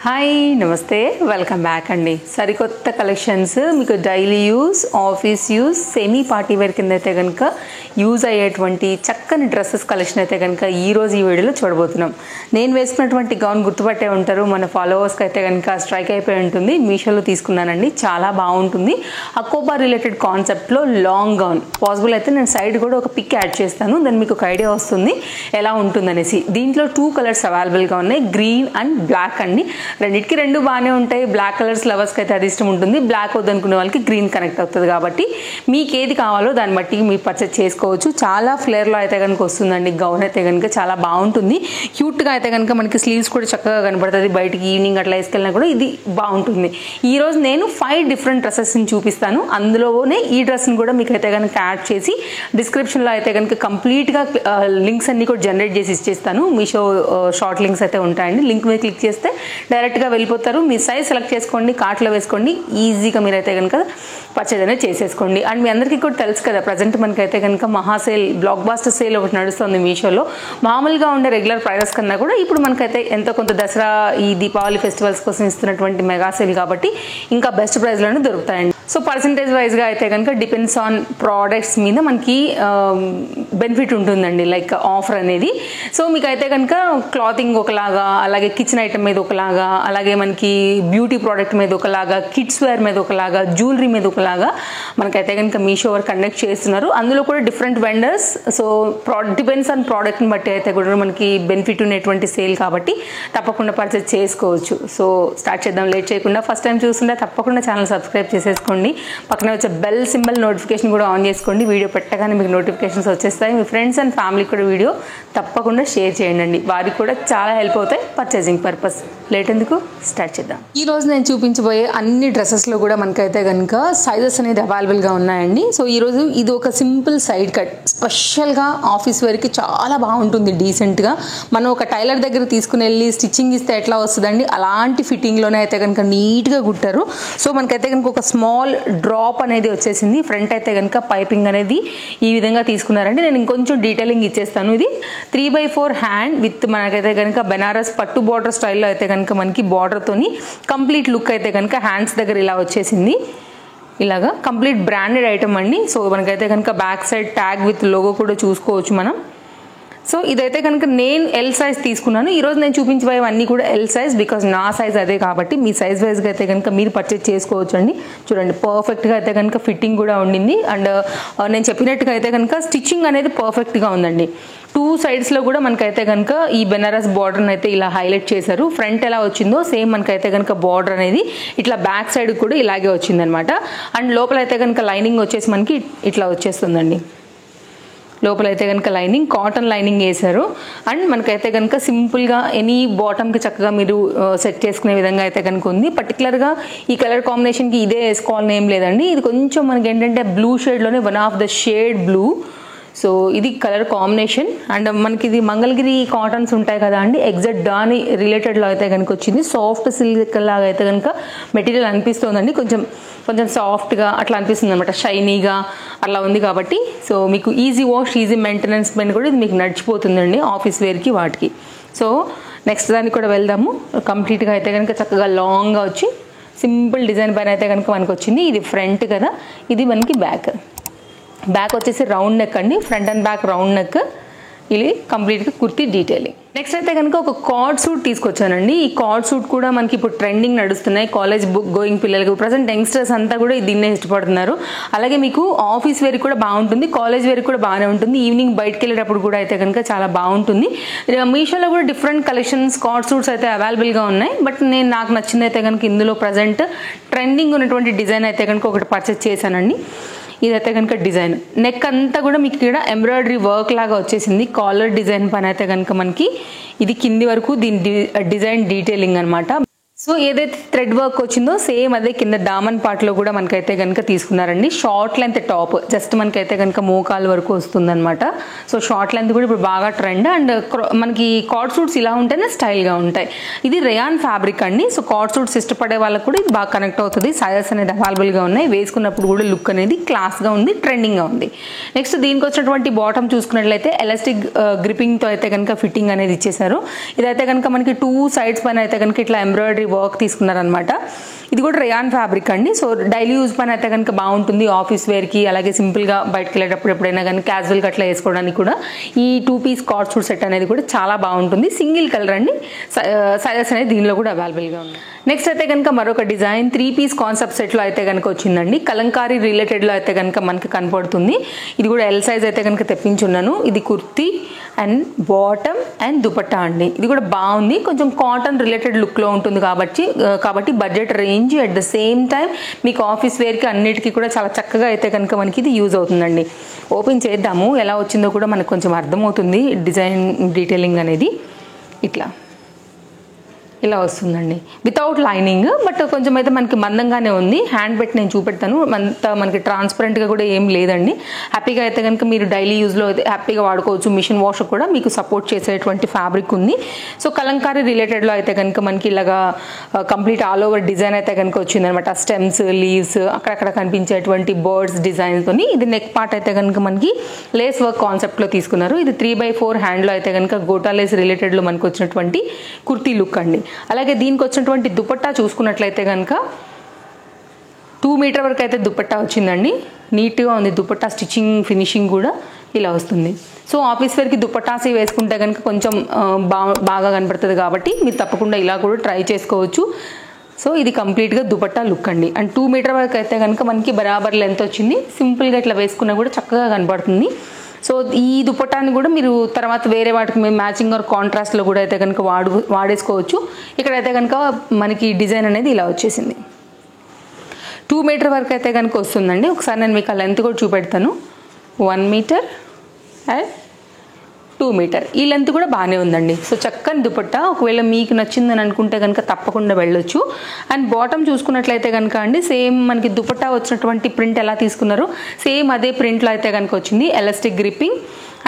Hi నమస్తే welcome back అండి. సరికొత్త కలెక్షన్స్ మీకు daily use, office use, semi party wear కింద అయితే కనుక యూజ్ అయ్యేటువంటి చక్కని డ్రెస్సెస్ కలెక్షన్ అయితే కనుక ఈరోజు ఈ వీడియోలో చూడబోతున్నాం. నేను వేసుకున్నటువంటి గౌన్ గుర్తుపట్టే ఉంటారు, మన ఫాలోవర్స్కి అయితే కనుక స్ట్రైక్ అయిపోయి ఉంటుంది. మీషోలో తీసుకున్నానండి, చాలా బాగుంటుంది. అకోబా రిలేటెడ్ కాన్సెప్ట్లో లాంగ్ గౌన్. పాసిబుల్ అయితే నేను సైడ్ కూడా ఒక పిక్ యాడ్ చేస్తాను, దాన్ని మీకు ఒక ఐడియా వస్తుంది ఎలా ఉంటుందనేసి. దీంట్లో 2 కలర్స్ అవైలబుల్గా ఉన్నాయి, గ్రీన్ అండ్ బ్లాక్ అండి. రెండింటికి రెండు బాగానే ఉంటాయి. బ్లాక్ కలర్స్ లవర్స్కి అయితే అది ఇష్టం ఉంటుంది, బ్లాక్ వద్దనుకునే వాళ్ళకి గ్రీన్ కనెక్ట్ అవుతుంది. కాబట్టి మీకు ఏది కావాలో దాన్ని బట్టి మీరు పర్చేస్ చేసుకోవచ్చు. చాలా ఫ్లేర్లో అయితే కనుక వస్తుందండి గౌన్ అయితే కనుక చాలా బాగుంటుంది. క్యూట్గా అయితే కనుక మనకి స్లీవ్స్ కూడా చక్కగా కనబడుతుంది. బయటికి ఈవినింగ్ అట్లా వేసుకెళ్ళినా కూడా ఇది బాగుంటుంది. ఈరోజు నేను 5 డిఫరెంట్ డ్రెస్సెస్ని చూపిస్తాను. అందులోనే ఈ డ్రెస్ని కూడా మీకు అయితే కనుక యాడ్ చేసి డిస్క్రిప్షన్లో అయితే కనుక కంప్లీట్గా లింక్స్ అన్ని కూడా జనరేట్ చేసి ఇచ్చేస్తాను. మీషో షార్ట్ లింక్స్ అయితే ఉంటాయండి. లింక్ మీద క్లిక్ చేస్తే డైరెక్ట్గా వెళ్ళిపోతారు. మీ సైజ్ సెలెక్ట్ చేసుకోండి, కార్ట్లో వేసుకోండి, ఈజీగా మీరైతే కనుక పర్చేజ్ అనేది చేసేసుకోండి. అండ్ మీ అందరికీ కూడా తెలుసు కదా, ప్రజెంట్ మనకైతే కనుక మహాసేల్, బ్లాక్ బాస్టర్ సేల్ ఒకటి నడుస్తుంది మీషోలో. మామూలుగా ఉండే రెగ్యులర్ ప్రైజెస్ కన్నా కూడా ఇప్పుడు మనకైతే ఎంతో కొంత దసరా, ఈ దీపావళి ఫెస్టివల్స్ కోసం ఇస్తున్నటువంటి మెగా సేల్ కాబట్టి ఇంకా బెస్ట్ ప్రైస్లోనే దొరుకుతాయండి. సో పర్సంటేజ్ వైజ్గా అయితే కనుక డిపెండ్స్ ఆన్ ప్రోడక్ట్స్ మీద మనకి బెనిఫిట్ ఉంటుందండి, లైక్ ఆఫర్ అనేది. సో మీకు అయితే కనుక క్లాతింగ్ ఒకలాగా, అలాగే కిచెన్ ఐటమ్ మీద ఒకలాగా, అలాగే మనకి బ్యూటీ ప్రోడక్ట్ మీద ఒకలాగా, కిడ్స్ వేర్ మీద ఒకలాగా, జ్యువెలరీ మీద ఒకలాగా మనకైతే కనుక మీషో వారు కండక్ట్ చేస్తున్నారు. అందులో కూడా different vendors. So depends on ప్రోడక్ట్ని బట్టి అయితే కూడా మనకి బెనిఫిట్ ఉన్నటువంటి సేల్ కాబట్టి తప్పకుండా పర్చేస్ చేసుకోవచ్చు. సో స్టార్ట్ చేద్దాం లేట్ చేయకుండా. ఫస్ట్ టైం చూస్తుంటే తప్పకుండా ఛానల్ సబ్స్క్రైబ్ చేసేసుకోండి. పక్కనే వచ్చే బెల్ సింబల్ నోటిఫికేషన్ కూడా ఆన్ చేసుకోండి. వీడియో పెట్టగానే మీకు నోటిఫికేషన్స్ వచ్చేస్తాయి. మీ ఫ్రెండ్స్ అండ్ ఫ్యామిలీకి కూడా వీడియో తప్పకుండా షేర్ చేయండి, వారికి కూడా చాలా హెల్ప్ అవుతాయి పర్చేసింగ్ పర్పస్. లేట్ ఎందుకు, స్టార్ట్ చేద్దాం. ఈ రోజు నేను చూపించబోయే అన్ని డ్రెస్సెస్లో కూడా మనకైతే కనుక సైజెస్ అనేది అవైలబుల్గా ఉన్నాయండి. సో ఈరోజు ఇది ఒక సింపుల్ సైడ్ కట్, స్పెషల్గా ఆఫీస్ వేర్కి చాలా బాగుంటుంది. డీసెంట్గా మనం ఒక టైలర్ దగ్గర తీసుకుని వెళ్ళి స్టిచ్చింగ్ ఇస్తే ఎట్లా వస్తుందండి, అలాంటి ఫిట్టింగ్లోనే అయితే కనుక నీట్గా కుట్టారు. సో మనకైతే కనుక ఒక స్మాల్ డ్రాప్ అనేది వచ్చేసింది. ఫ్రంట్ అయితే కనుక పైపింగ్ అనేది ఈ విధంగా తీసుకున్నారండి. నేను ఇంకొంచెం డీటెయిలింగ్ ఇచ్చేస్తాను. ఇది 3/4 హ్యాండ్ విత్ మనకైతే కనుక బెనారస్ పట్టు బార్డర్ స్టైల్లో అయితే కనుక మనకి బార్డర్తోని కంప్లీట్ లుక్ అయితే కనుక హ్యాండ్స్ దగ్గర ఇలా వచ్చేసింది. ఇలాగా కంప్లీట్ బ్రాండెడ్ ఐటమ్ అండి. సో మనకైతే కనుక back side tag with logo కూడా చూసుకోవచ్చు మనం. సో ఇదైతే కనుక నేను ఎల్ సైజ్ తీసుకున్నాను. ఈరోజు నేను చూపించబోయేవన్నీ కూడా ఎల్ సైజ్, బికాజ్ నా సైజ్ అదే కాబట్టి మీ సైజ్ వైజ్గా అయితే కనుక మీరు పర్చేజ్ చేసుకోవచ్చు అండి. చూడండి పర్ఫెక్ట్గా అయితే కనుక ఫిట్టింగ్ కూడా ఉండింది. అండ్ నేను చెప్పినట్టుగా అయితే కనుక స్టిచ్చింగ్ అనేది పర్ఫెక్ట్గా ఉందండి. 2 సైడ్స్లో కూడా మనకైతే కనుక ఈ బెనారస్ బార్డర్ని అయితే ఇలా హైలైట్ చేశారు. ఫ్రంట్ ఎలా వచ్చిందో సేమ్ మనకైతే కనుక బార్డర్ అనేది ఇట్లా బ్యాక్ సైడ్ కూడా ఇలాగే వచ్చిందనమాట. అండ్ లోపల అయితే కనుక లైనింగ్ వచ్చేసి మనకి ఇట్లా వచ్చేస్తుందండి. లోపల అయితే కనుక లైనింగ్ కాటన్ లైనింగ్ వేశారు. అండ్ మనకైతే కనుక సింపుల్గా ఎనీ బాటమ్కి చక్కగా మీరు సెట్ చేసుకునే విధంగా అయితే కనుక ఉంది. పర్టికులర్గా ఈ కలర్ కాంబినేషన్కి ఇదే వేసుకోవాలని ఏం లేదండి. ఇది కొంచెం మనకి ఏంటంటే బ్లూ షేడ్లోనే one of the shade blue. So ఇది కలర్ కాంబినేషన్. అండ్ మనకి ఇది మంగళగిరి కాటన్స్ ఉంటాయి కదా అండి, ఎగ్జాక్ట్ దాని రిలేటెడ్లో అయితే కనుక వచ్చింది. సాఫ్ట్ సిల్క్ లాగా అయితే కనుక మెటీరియల్ అనిపిస్తుందండి. కొంచెం సాఫ్ట్గా అట్లా అనిపిస్తుంది అనమాట, షైనీగా అలా ఉంది కాబట్టి. సో మీకు ఈజీ వాష్, ఈజీ మెయింటెనెన్స్ పైన కూడా ఇది మీకు నడిచిపోతుందండి ఆఫీస్ వేర్కి వాటికి. సో నెక్స్ట్ దానికి కూడా వెళ్దాము. కంప్లీట్గా అయితే కనుక చక్కగా లాంగ్గా వచ్చి సింపుల్ డిజైన్ పైన అయితే కనుక మనకు వచ్చింది. ఇది ఫ్రంట్ కదా, ఇది మనకి బ్యాక్ వచ్చేసి రౌండ్ నెక్ అండి. Front and back round neck. ఇది కంప్లీట్గా కుర్తీ డీటెయిలింగ్. నెక్స్ట్ అయితే కనుక ఒక కార్డ్ సూట్ తీసుకొచ్చానండి. ఈ కార్డ్ సూట్ కూడా మనకి ఇప్పుడు ట్రెండింగ్ నడుస్తున్నాయి. కాలేజ్ గోయింగ్ పిల్లలకు, ప్రజెంట్ యంగ్స్టర్స్ అంతా కూడా దీన్నే ఇష్టపడుతున్నారు. అలాగే మీకు ఆఫీస్ వేర్ కూడా బాగుంటుంది, కాలేజ్ వేర్ కూడా బాగానే ఉంటుంది. ఈవినింగ్ బయటకు వెళ్ళేటప్పుడు కూడా అయితే కనుక చాలా బాగుంటుంది. మీషోలో కూడా డిఫరెంట్ కలెక్షన్స్ కార్డ్ సూట్స్ అయితే అవైలబుల్గా ఉన్నాయి. బట్ నాకు నచ్చింది అయితే కనుక ఇందులో ప్రజెంట్ ట్రెండింగ్ ఉన్నటువంటి డిజైన్ అయితే కనుక ఒకటి పర్చేస్ చేశానండి. ఇదైతే కనుక డిజైన్ నెక్ అంతా కూడా మీకు ఇక్కడ ఎంబ్రాయిడరీ వర్క్ లాగా వచ్చేసింది. కాలర్ డిజైన్ పైన అయితే కనుక మనకి ఇది కింది వరకు దీని డిజైన్ డీటెయిలింగ్ అనమాట. సో ఏదైతే థ్రెడ్ వర్క్ వచ్చిందో సేమ్ అదే కింద దామన్ పార్ట్లో కూడా మనకైతే కనుక తీసుకున్నారండి. షార్ట్ లెంత్ టాప్, జస్ట్ మనకైతే కనుక మోకాలు వరకు వస్తుందన్నమాట. సో షార్ట్ లెంత్ కూడా ఇప్పుడు బాగా ట్రెండ్. అండ్ మనకి కార్డ్ సూట్స్ ఇలా ఉంటేనే స్టైల్గా ఉంటాయి. ఇది రేయాన్ ఫ్యాబ్రిక్ అండి. సో కార్డ్ సూట్స్ ఇష్టపడే వాళ్ళకు కూడా ఇది బాగా కనెక్ట్ అవుతుంది. సైజెస్ అనేది అవైలబుల్గా ఉన్నాయి. వేసుకున్నప్పుడు కూడా లుక్ అనేది క్లాస్గా ఉంది, ట్రెండింగ్గా ఉంది. నెక్స్ట్ దీనికి వచ్చినటువంటి బాటమ్ చూసుకున్నట్లయితే ఎలాస్టిక్ గ్రిపింగ్తో అయితే కనుక ఫిట్టింగ్ అనేది ఇచ్చేసారు. ఇదైతే కనుక మనకి 2 సైడ్స్ పైన అయితే కనుక ఇట్లా ఎంబ్రాయిడరీ వర్క్ తీసుకున్నారనమాట. ఇది కూడా రేయాన్ ఫ్యాబ్రిక్ అండి. సో డైలీ యూజ్ పని అయితే కనుక బాగుంటుంది, ఆఫీస్ వేర్కి, అలాగే సింపుల్గా బయటకు వెళ్ళేటప్పుడు ఎప్పుడైనా కానీ క్యాజువల్గా అట్లా వేసుకోవడానికి కూడా ఈ 2 పీస్ కార్డ్ సూట్ సెట్ అనేది కూడా చాలా బాగుంటుంది. సింగిల్ కలర్ అండి. సైజెస్ అనేది దీనిలో కూడా అవైలబుల్గా ఉంది. నెక్స్ట్ అయితే కనుక మరొక డిజైన్ 3 పీస్ కాన్సెప్ట్ సెట్లో అయితే కనుక వచ్చిందండి. కలంకారీ రిలేటెడ్లో అయితే కనుక మనకి కనపడుతుంది. ఇది కూడా ఎల్ సైజ్ అయితే కనుక తెప్పించున్నాను. ఇది kurti and bottom and dupatta అండి. ఇది కూడా బాగుంది, కొంచెం కాటన్ రిలేటెడ్ లుక్లో ఉంటుంది కాబట్టి budget range at the same time మీకు ఆఫీస్ వేర్కి అన్నిటికీ కూడా చాలా చక్కగా అయితే కనుక మనకి ఇది యూజ్ అవుతుందండి. ఓపెన్ చేద్దాము, ఎలా వచ్చిందో కూడా మనకు కొంచెం అర్థమవుతుంది డిజైన్ డీటెయిలింగ్ అనేది. ఇట్లా ఇలా వస్తుందండి వితౌట్ లైనింగ్, బట్ కొంచెం అయితే మనకి మందంగానే ఉంది. హ్యాండ్ పెట్టి నేను చూపెడతాను, అంత మనకి ట్రాన్స్పరెంట్గా కూడా ఏం లేదండి. హ్యాపీగా అయితే కనుక మీరు డైలీ యూజ్లో అయితే హ్యాపీగా వాడుకోవచ్చు. మిషన్ వాష్ కూడా మీకు సపోర్ట్ చేసేటువంటి ఫ్యాబ్రిక్ ఉంది. సో కలంకారీ రిలేటెడ్లో అయితే కనుక మనకి ఇలాగా కంప్లీట్ ఆల్ ఓవర్ డిజైన్ అయితే కనుక వచ్చిందనమాట. స్టెమ్స్, లీవ్స్, అక్కడక్కడ కనిపించేటువంటి బర్డ్స్ డిజైన్తో. ఇది నెక్ పార్ట్ అయితే కనుక మనకి లేస్ వర్క్ కాన్సెప్ట్లో తీసుకున్నారు. ఇది 3/4 హ్యాండ్లో అయితే కనుక గోటా లేస్ రిలేటెడ్లో మనకు వచ్చినటువంటి కుర్తీ లుక్ అండి. అలాగే దీనికి వచ్చినటువంటి దుపట్టా చూసుకున్నట్లయితే కనుక 2 మీటర్ వరకు అయితే దుపట్టా వచ్చిందండి. నీట్గా ఉంది దుపట్టా, స్టిచ్చింగ్ ఫినిషింగ్ కూడా ఇలా వస్తుంది. సో ఆఫీస్ వేర్కి దుపట్టాసి వేసుకుంటే కనుక కొంచెం బాగా కనపడుతుంది కాబట్టి మీరు తప్పకుండా ఇలా కూడా ట్రై చేసుకోవచ్చు. సో ఇది కంప్లీట్గా దుపట్టా లుక్ అండి. అండ్ 2 మీటర్ వరకు అయితే కనుక మనకి బరాబర్ లెంత్ వచ్చింది. సింపుల్గా ఇట్లా వేసుకున్నా కూడా చక్కగా కనపడుతుంది. సో ఈ దుపట్టాన్ని కూడా మీరు తర్వాత వేరే వాటికి మేము మ్యాచింగ్ ఆర్ కాంట్రాస్ట్లో కూడా అయితే కనుక వాడేసుకోవచ్చు. ఇక్కడైతే కనుక మనకి డిజైన్ అనేది ఇలా వచ్చేసింది. 2 మీటర్ వరకు అయితే కనుక వస్తుందండి. ఒకసారి నేను మీకు ఆ లెంత్ కూడా చూపెడతాను. 1 మీటర్ అండ్ 2 మీటర్ ఈ లెంత్ కూడా బాగానే ఉందండి. సో చక్కని దుపట్టా, ఒకవేళ మీకు నచ్చిందని అనుకుంటే కనుక తప్పకుండా వెళ్ళొచ్చు. అండ్ బాటమ్ చూసుకున్నట్లయితే కనుక అండి సేమ్ మనకి దుపట్టా వచ్చినటువంటి ప్రింట్ ఎలా తీసుకున్నారో సేమ్ అదే ప్రింట్లో అయితే కనుక వచ్చింది. Elastic gripping.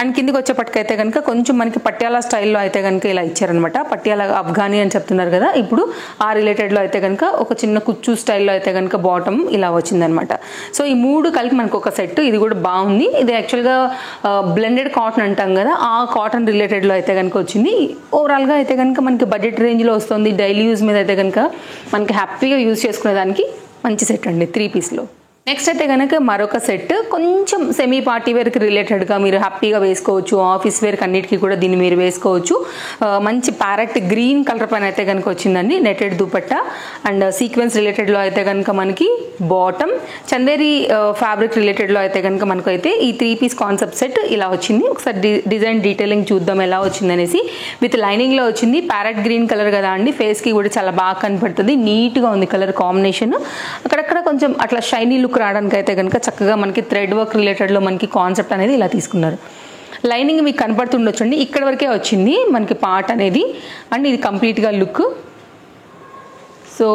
అండ్ కిందికి వచ్చేపటికైతే కనుక కొంచెం మనకి పట్యాల స్టైల్లో అయితే కనుక ఇలా ఇచ్చారనమాట. పట్యాల అఫ్ఘానీ అని చెప్తున్నారు కదా, ఇప్పుడు ఆ రిలేటెడ్లో అయితే కనుక ఒక చిన్న కుచ్చు స్టైల్లో అయితే కనుక బాటమ్ ఇలా వచ్చిందనమాట. సో ఈ 3 కలిపి మనకు ఒక సెట్. ఇది కూడా బాగుంది. ఇది యాక్చువల్గా బ్లెండెడ్ కాటన్ అంటాం కదా, ఆ కాటన్ రిలేటెడ్లో అయితే కనుక వచ్చింది. ఓవరాల్గా అయితే కనుక మనకి బడ్జెట్ రేంజ్లో వస్తుంది. డైలీ యూజ్ మీద అయితే కనుక మనకి హ్యాపీగా యూజ్ చేసుకునేదానికి మంచి సెట్ అండి 3 పీస్లో. నెక్స్ట్ అయితే కనుక మరొక సెట్ కొంచెం సెమీ పార్టీ వేర్కి రిలేటెడ్గా మీరు హ్యాపీగా వేసుకోవచ్చు. ఆఫీస్ వేర్కి అన్నిటికీ కూడా దీన్ని మీరు వేసుకోవచ్చు. మంచి ప్యారెట్ గ్రీన్ కలర్ పైన అయితే కనుక వచ్చిందండి. నెటెడ్ దుపట్టా అండ్ సీక్వెన్స్ రిలేటెడ్లో అయితే కనుక మనకి బాటమ్, చందేరి ఫ్యాబ్రిక్ రిలేటెడ్లో అయితే కనుక మనకు అయితే ఈ 3 పీస్ కాన్సెప్ట్ సెట్ ఇలా వచ్చింది. ఒకసారి డిజైన్ డీటెయిలింగ్ చూద్దాం ఎలా వచ్చింది అనేసి. విత్ లైనింగ్లో వచ్చింది. ప్యారెట్ గ్రీన్ కలర్ కదా అండి, ఫేస్కి కూడా చాలా బాగా కనపడుతుంది. నీట్గా ఉంది కలర్ కాంబినేషన్. అక్కడక్కడ కొంచెం అట్లా షైనీ లుక్ రావడానికి అయితే కనుక చక్కగా మనకి థ్రెడ్ వర్క్ రిలేటెడ్లో మనకి కాన్సెప్ట్ అనేది ఇలా తీసుకున్నారు. లైనింగ్ మీకు కనపడుతుండొచ్చండి, ఇక్కడ వరకే వచ్చింది మనకి పార్ట్ అనేది. అండ్ ఇది కంప్లీట్గా లుక్. సో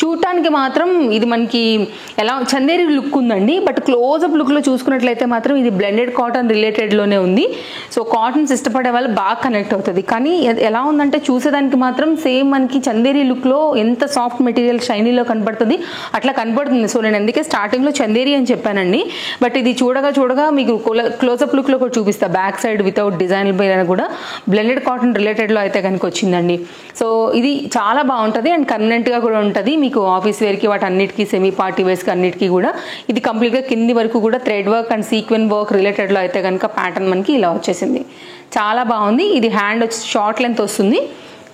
చూడటానికి మాత్రం ఇది మనకి ఎలా చందేరి లుక్ ఉందండి, బట్ క్లోజ్అప్ లుక్లో చూసుకున్నట్లయితే మాత్రం ఇది బ్లెండెడ్ కాటన్ రిలేటెడ్లోనే ఉంది. సో కాటన్స్ ఇష్టపడే వాళ్ళు బాగా కనెక్ట్ అవుతుంది. కానీ ఎలా ఉందంటే చూసేదానికి మాత్రం సేమ్ మనకి చందేరి లుక్లో ఎంత సాఫ్ట్ మెటీరియల్ షైనీలో కనపడుతుంది అట్లా కనపడుతుంది. సో నేను అందుకే స్టార్టింగ్లో చందేరి అని చెప్పానండి. బట్ ఇది చూడగా మీకు క్లోజ్అప్ లుక్లో కూడా చూపిస్తా. బ్యాక్ సైడ్ వితౌట్ డిజైన్ పైన కూడా బ్లెండెడ్ కాటన్ రిలేటెడ్లో అయితే కనుక వచ్చిందండి. సో ఇది చాలా బాగుంటుంది అండ్ కన్వీనెంట్గా కూడా ఉంటుంది మీకు ఆఫీస్ వేర్కి వాటి అన్నిటికీ, సెమీ పార్టీ వేర్స్కి అన్నిటికీ కూడా. ఇది కంప్లీట్గా కింది వరకు కూడా thread work and sequin work రిలేటెడ్లో అయితే కనుక ప్యాటర్న్ మనకి ఇలా వచ్చేసింది. చాలా బాగుంది. ఇది హ్యాండ్ వచ్చి షార్ట్ లెంత్ వస్తుంది.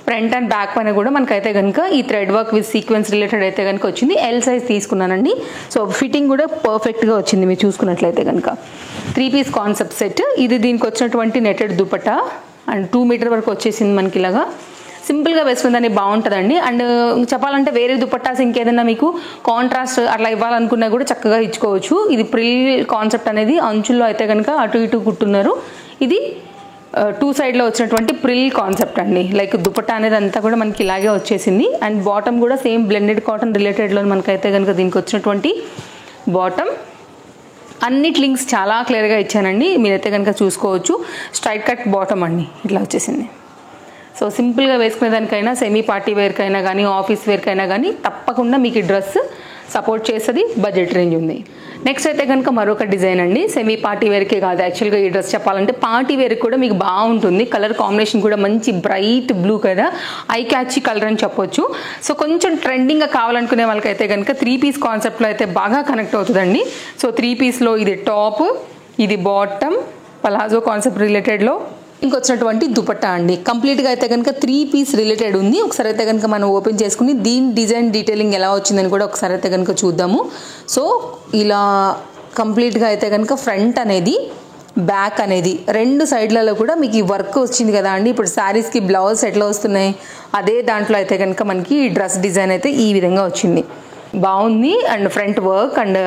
ఫ్రంట్ అండ్ బ్యాక్ పైన కూడా మనకైతే కనుక ఈ thread work with sequence related అయితే కనుక వచ్చింది. ఎల్ సైజ్ తీసుకున్నానండి. సో ఫిట్టింగ్ కూడా పర్ఫెక్ట్గా వచ్చింది మీరు చూసుకున్నట్లయితే కనుక. 3 పీస్ కాన్సెప్ట్ సెట్. ఇది దీనికి వచ్చినటువంటి నెటెడ్ దుపట్టా అండ్ 2 మీటర్ వరకు వచ్చేసింది మనకి. ఇలాగా సింపుల్గా వేసుకుందని బాగుంటుందండి. అండ్ చెప్పాలంటే వేరే దుపట్టాస్ ఇంకేదైనా మీకు కాంట్రాస్ట్ అట్లా ఇవ్వాలనుకున్నా కూడా చక్కగా ఇచ్చుకోవచ్చు. ఇది ప్రిల్ కాన్సెప్ట్ అనేది అంచుల్లో అయితే కనుక అటు ఇటు కుట్టున్నారు. ఇది 2 సైడ్లో వచ్చినటువంటి ప్రిల్ కాన్సెప్ట్ అండి. లైక్ దుపట్టా అనేది అంతా కూడా మనకి ఇలాగే వచ్చేసింది. అండ్ బాటమ్ కూడా సేమ్ బ్లెండెడ్ కాటన్ రిలేటెడ్లో మనకైతే కనుక దీనికి వచ్చినటువంటి బాటమ్. అన్నిటి లింక్స్ చాలా క్లియర్గా ఇచ్చానండి, మీరైతే కనుక చూసుకోవచ్చు. స్ట్రైట్ కట్ బాటమ్ అండి ఇట్లా వచ్చేసింది. సో సింపుల్గా వేసుకునే దానికైనా, సెమీ పార్టీ వేర్కైనా కానీ, ఆఫీస్ వేర్కైనా కానీ తప్పకుండా మీకు ఈ డ్రెస్ సపోర్ట్ చేస్తుంది, బడ్జెట్ రేంజ్ ఉంది. నెక్స్ట్ అయితే కనుక మరొక డిజైన్ అండి. సెమీ పార్టీ వేర్కే కాదు, యాక్చువల్గా ఈ డ్రెస్ చెప్పాలంటే పార్టీ వేర్కి కూడా మీకు బాగుంటుంది. కలర్ కాంబినేషన్ కూడా మంచి బ్రైట్ బ్లూ కదా, ఐ క్యాచీ కలర్ అని చెప్పొచ్చు. సో కొంచెం ట్రెండింగ్గా కావాలనుకునే వాళ్ళకైతే కనుక 3 పీస్ కాన్సెప్ట్లో అయితే బాగా కనెక్ట్ అవుతుందండి. సో 3 పీస్లో ఇది టాప్, ఇది బాటమ్, పలాజో కాన్సెప్ట్ రిలేటెడ్లో ఇంకొచ్చినటువంటి దుపట్టా అండి. కంప్లీట్గా అయితే కనుక 3 పీస్ రిలేటెడ్ ఉంది. ఒకసారి అయితే కనుక మనం ఓపెన్ చేసుకుని దీని డిజైన్ డీటెయిలింగ్ ఎలా వచ్చిందని కూడా ఒకసారి అయితే కనుక చూద్దాము. సో ఇలా కంప్లీట్గా అయితే కనుక ఫ్రంట్ అనేది, బ్యాక్ అనేది 2 సైడ్లలో కూడా మీకు ఈ వర్క్ వచ్చింది కదా అండి. ఇప్పుడు శారీస్కి బ్లౌజ్ ఎట్లా వస్తున్నాయి, అదే దాంట్లో అయితే కనుక మనకి ఈ డ్రెస్ డిజైన్ అయితే ఈ విధంగా వచ్చింది. బాగుంది. అండ్ ఫ్రంట్ వర్క్ అండ్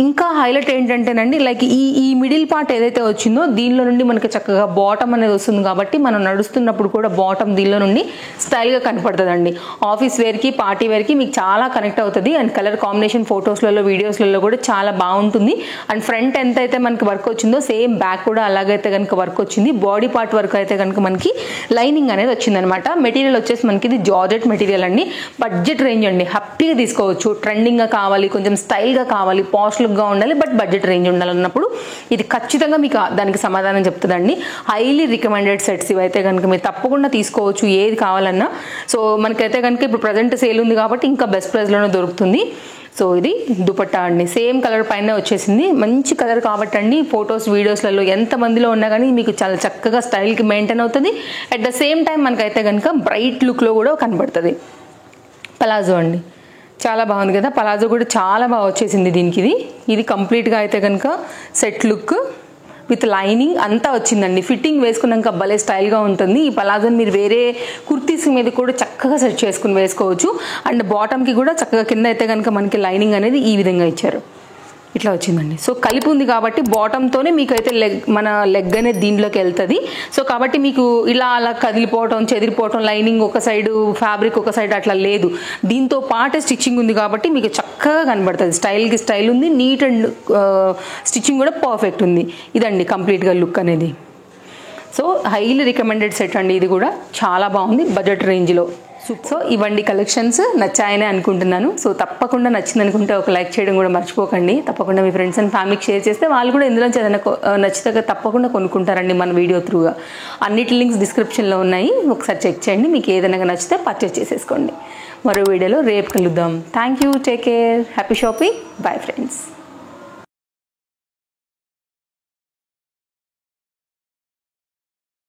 ఇంకా హైలైట్ ఏంటంటేనండి, లైక్ ఈ మిడిల్ పార్ట్ ఏదైతే వచ్చిందో దీనిలో నుండి మనకి చక్కగా బాటమ్ అనేది వస్తుంది కాబట్టి మనం నడుస్తున్నప్పుడు కూడా బాటమ్ దీనిలో నుండి స్టైల్గా కనపడుతుందండి. ఆఫీస్ వేర్కి, పార్టీ వేర్కి మీకు చాలా కనెక్ట్ అవుతుంది. అండ్ కలర్ కాంబినేషన్ ఫొటోస్లలో, వీడియోస్లలో కూడా చాలా బాగుంటుంది. అండ్ ఫ్రంట్ ఎంత అయితే మనకి వర్క్ వచ్చిందో సేమ్ బ్యాక్ కూడా అలాగైతే కనుక వర్క్ వచ్చింది. బాడీ పార్ట్ వర్క్ అయితే కనుక మనకి లైనింగ్ అనేది వచ్చిందనమాట. మెటీరియల్ వచ్చేసి మనకి ఇది జార్జెట్ మెటీరియల్ అండి. బడ్జెట్ రేంజ్ అండి, హ్యాపీగా తీసుకోవచ్చు. ట్రెండింగ్గా కావాలి, కొంచెం స్టైల్గా కావాలి, పాష్ లుక్గా ఉండాలి, బట్ బడ్జెట్ రేంజ్ ఉండాలన్నప్పుడు ఇది ఖచ్చితంగా మీకు దానికి సమాధానం చెప్తుందండి. హైలీ రికమెండెడ్ సెట్స్ ఇవైతే కనుక మీరు తప్పకుండా తీసుకోవచ్చు ఏది కావాలన్నా. సో మనకైతే కనుక ఇప్పుడు ప్రజెంట్ సేల్ ఉంది కాబట్టి ఇంకా బెస్ట్ ప్రైస్లోనే దొరుకుతుంది. సో ఇది దుపట్టా అండి, సేమ్ కలర్ పైన వచ్చేసింది. మంచి కలర్ కాబట్టి అండి ఫొటోస్, వీడియోస్లలో ఎంతమందిలో ఉన్నా కానీ మీకు చాలా చక్కగా స్టైల్కి మెయింటైన్ అవుతుంది. అట్ ద సేమ్ టైం మనకైతే కనుక బ్రైట్ లుక్లో కూడా కనబడుతుంది. పలాజో అండి, చాలా బాగుంది కదా, పలాజో కూడా చాలా బాగా వచ్చేసింది దీనికి. ఇది కంప్లీట్గా అయితే కనుక సెట్ లుక్ విత్ లైనింగ్ అంతా వచ్చిందండి. ఫిట్టింగ్ వేసుకున్నాక భలే స్టైల్గా ఉంటుంది. ఈ పలాజోని మీరు వేరే కుర్తీస్ మీద కూడా చక్కగా సెట్ చేసుకుని వేసుకోవచ్చు. అండ్ బాటమ్కి కూడా చక్కగా కింద అయితే కనుక మనకి లైనింగ్ అనేది ఈ విధంగా ఇచ్చారు, ఇట్లా వచ్చిందండి. సో కలిపి ఉంది కాబట్టి బాటంతోనే మీకు అయితే మన లెగ్ అనేది దీంట్లోకి వెళ్తుంది. సో కాబట్టి మీకు ఇలా అలా కదిలిపోవటం, చెదిరిపోవటం, లైనింగ్ ఒక సైడ్, ఫ్యాబ్రిక్ ఒక సైడ్ అట్లా లేదు. దీంతో పాటే స్టిచ్చింగ్ ఉంది కాబట్టి మీకు చక్కగా కనబడుతుంది. స్టైల్కి స్టైల్ ఉంది, నీట్ అండ్ స్టిచ్చింగ్ కూడా పర్ఫెక్ట్ ఉంది. ఇదండి కంప్లీట్గా లుక్ అనేది. సో హైలీ రికమెండెడ్ సెట్ అండి, ఇది కూడా చాలా బాగుంది బడ్జెట్ రేంజ్లో. సో ఇవ్వండి కలెక్షన్స్, నచ్చాయనే అనుకుంటున్నాను. సో తప్పకుండా నచ్చింది అనుకుంటే ఒక లైక్ చేయడం కూడా మర్చిపోకండి. తప్పకుండా మీ ఫ్రెండ్స్ అండ్ ఫ్యామిలీకి షేర్ చేస్తే వాళ్ళు కూడా ఇందులో ఏదైనా నచ్చితే తప్పకుండా కొనుక్కుంటారండి మన వీడియో త్రూగా. అన్నిటి లింక్స్ డిస్క్రిప్షన్లో ఉన్నాయి, ఒకసారి చెక్ చేయండి. మీకు ఏదైనా నచ్చితే పర్చేస్ చేసేసుకోండి. మరో వీడియోలో రేపు కలుద్దాం. Thank you, take care, happy shopping, bye friends.